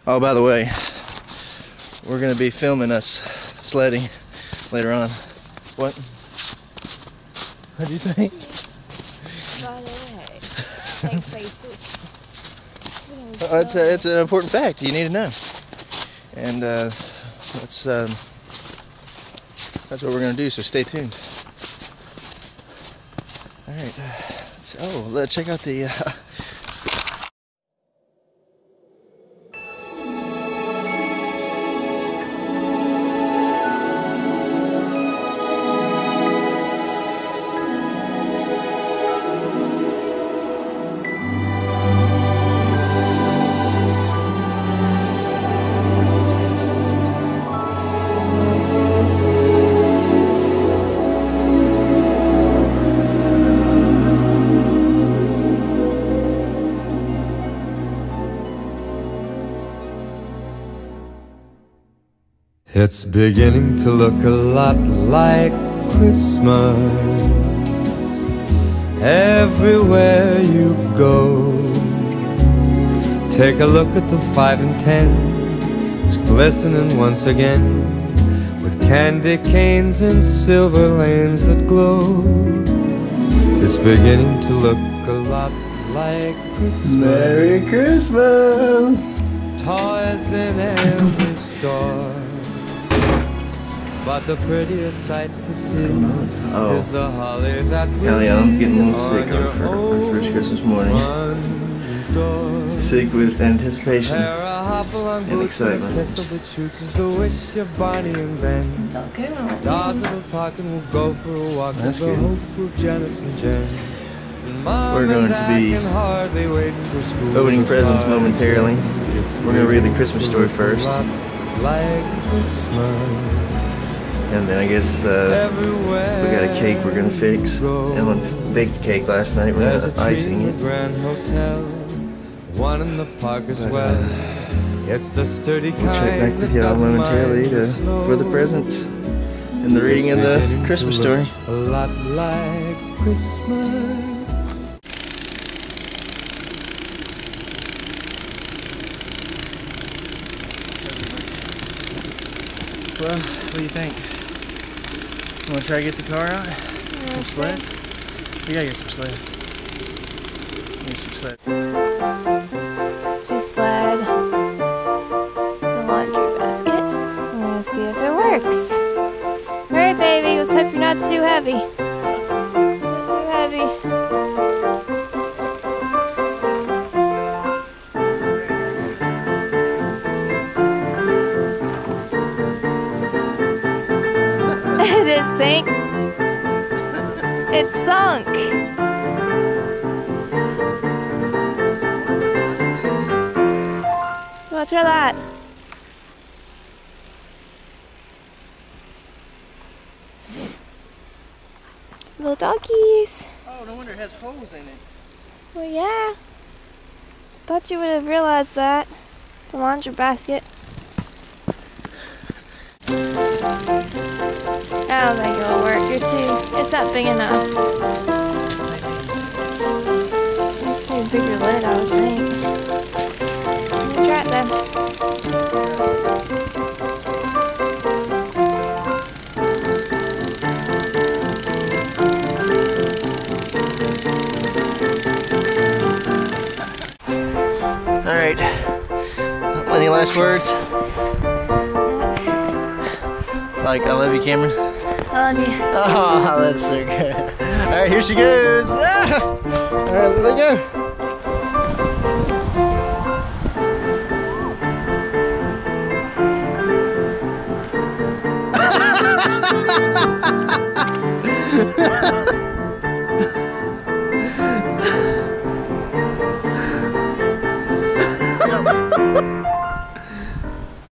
Oh, by the way, we're going to be filming us sledding later on. What? What'd you say? By the way, like faces. It's an important fact you need to know. And that's what we're going to do, so stay tuned. Alright, let's check out the... It's beginning to look a lot like Christmas everywhere you go. Take a look at the 5 and 10. It's glistening once again with candy canes and silver lanes that glow. It's beginning to look a lot like Christmas. Merry Christmas! Toys in every store. But the prettiest sight to see is the holly that we Allen's getting a little sick on our first Christmas morning. Sick with anticipation and excitement. That's good. We're going to be opening presents momentarily. We're going to read the Christmas story first. And then I guess we got a cake we're gonna fix. Ellen baked the cake last night. We're gonna icing it. One in the park as well. It's the sturdy kind. We'll check back with y'all momentarily for the presents and the reading of the Christmas story. A lot like Christmas. Well, what do you think? You want to try to get the car out? Get some sleds? We gotta get some sleds. Get some sleds. To sled the laundry basket. I'm gonna see if it works. Alright, baby, let's hope you're not too heavy. Not too heavy. Did it sink? It sunk. Well, try that. Little doggies. Oh, no wonder it has holes in it. Well, yeah. Thought you would have realized that. The laundry basket. I don't think it'll work. It's not big enough. There's a bigger lid, I would think. Try it though. Alright. Any last words? Like, I love you, Cameron. I love you. Oh, that's so good. Alright, here she goes. Ah! Alright, let go.